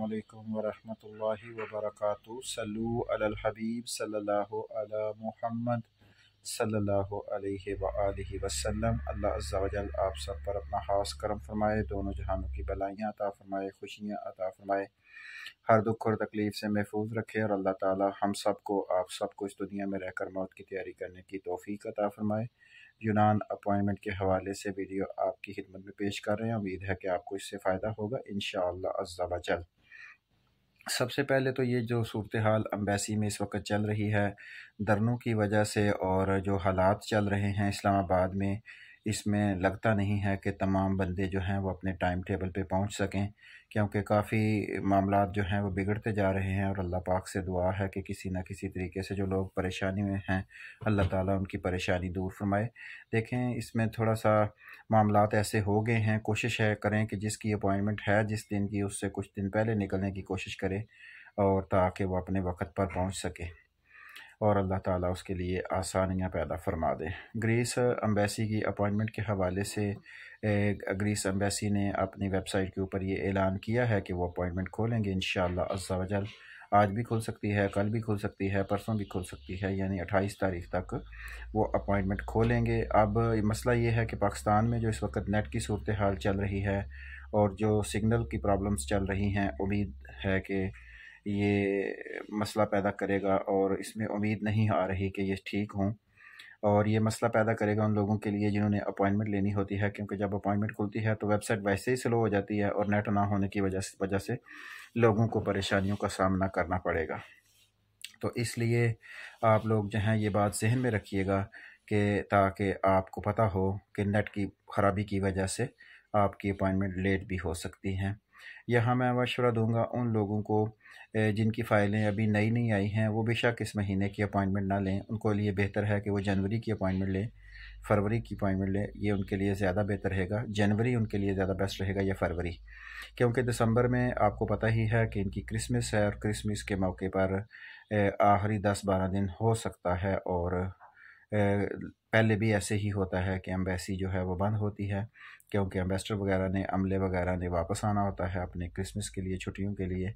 अस्सलामुअलैकुम वरहमतुल्लाहि वबरकातुहू। सल्लू अलल हबीब सल्लल्लाहु अला मुहम्मद सल्लल्लाहु अलैहि वआलिहि वसल्लम। अल्लाह अज़्ज़ा वजल आप सब पर अपना खास करम फरमाए, दोनों जहानों की भलाइयाँ अता फरमाए, खुशियाँ अता फरमाए, हर दुख और तकलीफ़ से महफूज रखे और अल्लाह ताला हम सबको आप सबको इस दुनिया में रहकर मौत की तैयारी करने की तौफीक अता फरमाए। यूनान अपॉइंटमेंट के हवाले से वीडियो आपकी खिदमत में पेश कर रहे हैं। उम्मीद है कि आपको इससे फ़ायदा होगा इंशाअल्लाह अज़्ज़ा वजल। सबसे पहले तो ये जो सूरत हाल अम्बेसी में इस वक्त चल रही है धरनों की वजह से, और जो हालात चल रहे हैं इस्लामाबाद में, इसमें लगता नहीं है कि तमाम बंदे जो हैं वो अपने टाइम टेबल पे पहुंच सकें, क्योंकि काफ़ी मामलात जो हैं वो बिगड़ते जा रहे हैं। और अल्लाह पाक से दुआ है कि किसी न किसी तरीके से जो लोग परेशानी में हैं अल्लाह ताला उनकी परेशानी दूर फरमाए। देखें, इसमें थोड़ा सा मामलात ऐसे हो गए हैं, कोशिश है करें कि जिसकी अपॉइंटमेंट है जिस दिन की, उससे कुछ दिन पहले निकलने की कोशिश करें, और ताकि वो अपने वक्त पर पहुंच सके और अल्लाह ताला उसके लिए आसानियां पैदा फरमा दे। ग्रीस एम्बेसी की अपॉइंटमेंट के हवाले से ग्रीस एम्बेसी ने अपनी वेबसाइट के ऊपर ये ऐलान किया है कि वो अपॉइंटमेंट खोलेंगे इंशाअल्लाह अज़्ज़ा वजल। आज भी खुल सकती है, कल भी खुल सकती है, परसों भी खुल सकती है, यानी 28 तारीख तक वो अपॉइंटमेंट खोलेंगे। अब मसला ये है कि पाकिस्तान में जो इस वक्त नेट की सूरत हाल चल रही है और जो सिग्नल की प्रॉब्लम्स चल रही हैं, उम्मीद है कि ये मसला पैदा करेगा, और इसमें उम्मीद नहीं आ रही कि ये ठीक हों। और ये मसला पैदा करेगा उन लोगों के लिए जिन्होंने अपॉइंटमेंट लेनी होती है, क्योंकि जब अपॉइंटमेंट खुलती है तो वेबसाइट वैसे ही स्लो हो जाती है और नेट ना होने की वजह से लोगों को परेशानियों का सामना करना पड़ेगा। तो इसलिए आप लोग जो हैं ये बात जहन में रखिएगा कि ताकि आपको पता हो कि नेट की ख़राबी की वजह से आपकी अपॉइंटमेंट लेट भी हो सकती हैं। यहाँ मैं मशवरा दूंगा उन लोगों को जिनकी फ़ाइलें अभी नई नई आई हैं, वो बेशक इस महीने की अपॉइंटमेंट ना लें। उनको लिए बेहतर है कि वो जनवरी की अपॉइंटमेंट लें, फरवरी की अपॉइंटमेंट लें। ये उनके लिए ज़्यादा बेहतर रहेगा। जनवरी उनके लिए ज़्यादा बेस्ट रहेगा या फरवरी, क्योंकि दिसंबर में आपको पता ही है कि इनकी क्रिसमस है, और क्रिसमस के मौके पर आखिरी 10-12 दिन हो सकता है, और पहले भी ऐसे ही होता है कि एम्बेसी जो है वो बंद होती है, क्योंकि एम्बेसडर वगैरह ने, अमले वगैरह ने वापस आना होता है अपने क्रिसमस के लिए, छुट्टियों के लिए।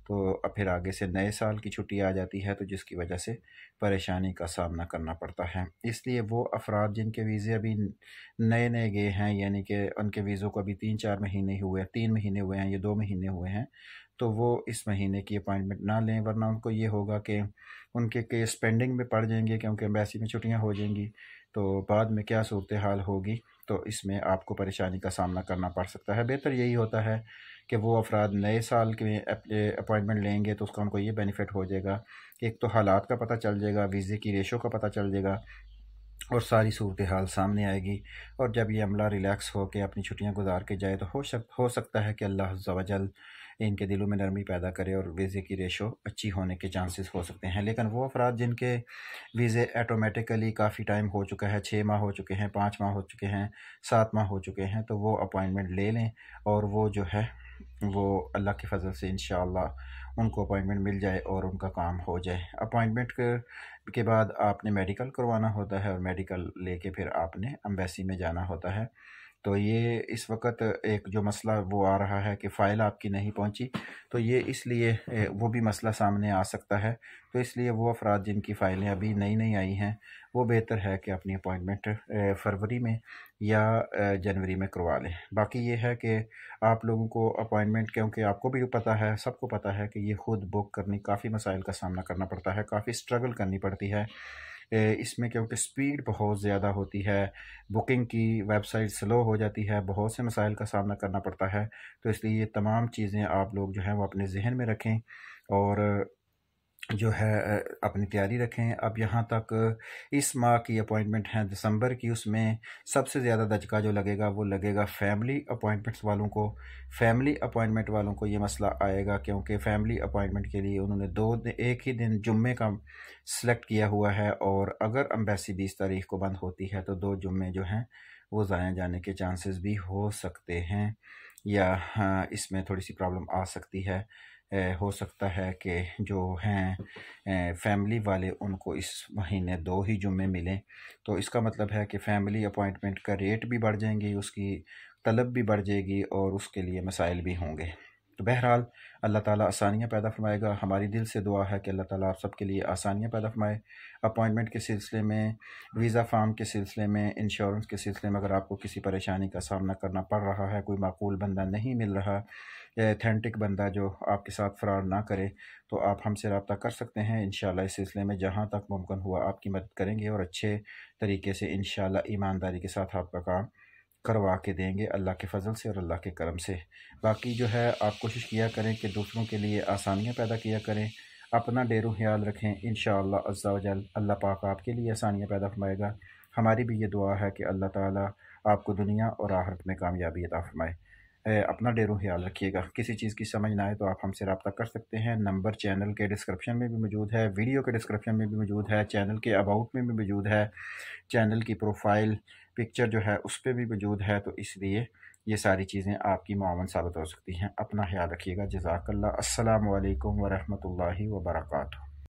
तो अब फिर आगे से नए साल की छुट्टी आ जाती है, तो जिसकी वजह से परेशानी का सामना करना पड़ता है। इसलिए वो अफराद जिनके वीज़े अभी नए नए गए हैं, यानी कि उनके वीज़ों को अभी 3-4 महीने हुए, 3 महीने हुए हैं या 2 महीने हुए हैं, तो वो इस महीने की अपॉइंटमेंट ना लें, वरना उनको ये होगा कि उनके केस पेंडिंग में पड़ जाएंगे, क्योंकि एम्बेसी में छुट्टियां हो जाएंगी। तो बाद में क्या सूरत हाल होगी, तो इसमें आपको परेशानी का सामना करना पड़ सकता है। बेहतर यही होता है कि वो अफराद नए साल के अपॉइंटमेंट लेंगे, तो उसका उनको ये बेनिफिट हो जाएगा कि एक तो हालात का पता चल जाएगा, वीज़े की रेशो का पता चल जाएगा, और सारी सूरत हाल सामने आएगी। और जब ये अमला रिलैक्स हो के अपनी छुट्टियां गुजार के जाए, तो हो सकता है कि अल्लाह अज़्ज़ा वजल इनके दिलों में नरमी पैदा करे और वीज़े की रेशो अच्छी होने के चांसेस हो सकते हैं। लेकिन वो अफराद जिनके वीज़े ऑटोमेटिकली काफ़ी टाइम हो चुका है, 6 माह हो चुके हैं, 5 माह हो चुके हैं, 7 माह हो चुके हैं, तो वो अपॉइंटमेंट ले लें, और वो जो है वो अल्लाह के फजल से इंशाअल्लाह उनको अपॉइंटमेंट मिल जाए और उनका काम हो जाए। अपॉइंटमेंट के बाद आपने मेडिकल करवाना होता है, और मेडिकल लेके फिर आपने एम्बेसी में जाना होता है। तो ये इस वक्त एक जो मसला वो आ रहा है कि फ़ाइल आपकी नहीं पहुंची, तो ये इसलिए वो भी मसला सामने आ सकता है। तो इसलिए वो अफराद जिनकी फ़ाइलें अभी नई नई आई हैं, वो बेहतर है कि अपनी अपॉइंटमेंट फरवरी में या जनवरी में करवा लें। बाकी ये है कि आप लोगों को अपॉइंटमेंट, क्योंकि आपको भी पता है, सबको पता है कि ये ख़ुद बुक करनी काफ़ी मसाइल का सामना करना पड़ता है, काफ़ी स्ट्रगल करनी पड़ती है इसमें, क्योंकि स्पीड बहुत ज़्यादा होती है, बुकिंग की वेबसाइट स्लो हो जाती है, बहुत से मसाइल का सामना करना पड़ता है। तो इसलिए ये तमाम चीज़ें आप लोग जो हैं वो अपने जहन में रखें, और जो है अपनी तैयारी रखें। अब यहाँ तक इस माह की अपॉइंटमेंट है दिसंबर की, उसमें सबसे ज़्यादा दचका जो लगेगा वो लगेगा फैमिली अपॉइंटमेंट्स वालों को। फैमिली अपॉइंटमेंट वालों को ये मसला आएगा, क्योंकि फैमिली अपॉइंटमेंट के लिए उन्होंने एक ही दिन जुम्मे का सिलेक्ट किया हुआ है, और अगर एम्बेसी 20 तारीख को बंद होती है तो 2 जुम्मे जो हैं वो ज़ाया जाने के चांसेस भी हो सकते हैं, या हाँ, इसमें थोड़ी सी प्रॉब्लम आ सकती है। हो सकता है कि जो हैं फैमिली वाले, उनको इस महीने 2 ही जुम्मे मिलें। तो इसका मतलब है कि फैमिली अपॉइंटमेंट का रेट भी बढ़ जाएंगी, उसकी तलब भी बढ़ जाएगी, और उसके लिए मसाइल भी होंगे। तो बहरहाल अल्लाह ताला आसानियाँ पैदा फरमाएगा। हमारी दिल से दुआ है कि अल्लाह ताला आप सबके लिए आसानियाँ पैदा फरमाए। अपॉइंटमेंट के सिलसिले में, वीज़ा फार्म के सिलसिले में, इंश्योरेंस के सिलसिले में अगर आपको किसी परेशानी का सामना करना पड़ रहा है, कोई माकूल बंदा नहीं मिल रहा, एथेंटिक बंदा जो आपके साथ फ़्रॉड ना करे, तो आप हमसे रब्ता कर सकते हैं। इंशाल्लाह इस सिलसिले में जहाँ तक मुमकिन हुआ आपकी मदद करेंगे और अच्छे तरीके से इंशाल्लाह ईमानदारी के साथ आपका काम करवा के देंगे, अल्लाह के फ़ज़ल से और अल्लाह के करम से। बाकी जो है आप कोशिश किया करें कि दूसरों के लिए आसानियाँ पैदा किया करें, अपना डेरो ख्याल रखें। इंशाअल्लाह अज़्ज़ा वजल अल्लाह पाक आपके लिए आसानियाँ पैदा फरमाएगा। हमारी भी ये दुआ है कि अल्लाह ताला आपको दुनिया और आखिरत में कामयाबी अता फरमाए। अपना डेरो ख्याल रखिएगा। किसी चीज़ की समझ ना आए तो आप हमसे रब्ता कर सकते हैं। नंबर चैनल के डिस्क्रिप्शन में भी मौजूद है, वीडियो के डिस्क्रिप्शन में भी मौजूद है, चैनल के अबाउट में भी मौजूद है, चैनल की प्रोफाइल पिक्चर जो है उस पे भी मौजूद है। तो इसलिए ये सारी चीज़ें आपकी मुआवन साबित हो सकती हैं। अपना ख्याल रखिएगा। जज़ाकल्लाह। अस्सलामु अलैकुम व रहमतुल्लाहि व बरकातुहू।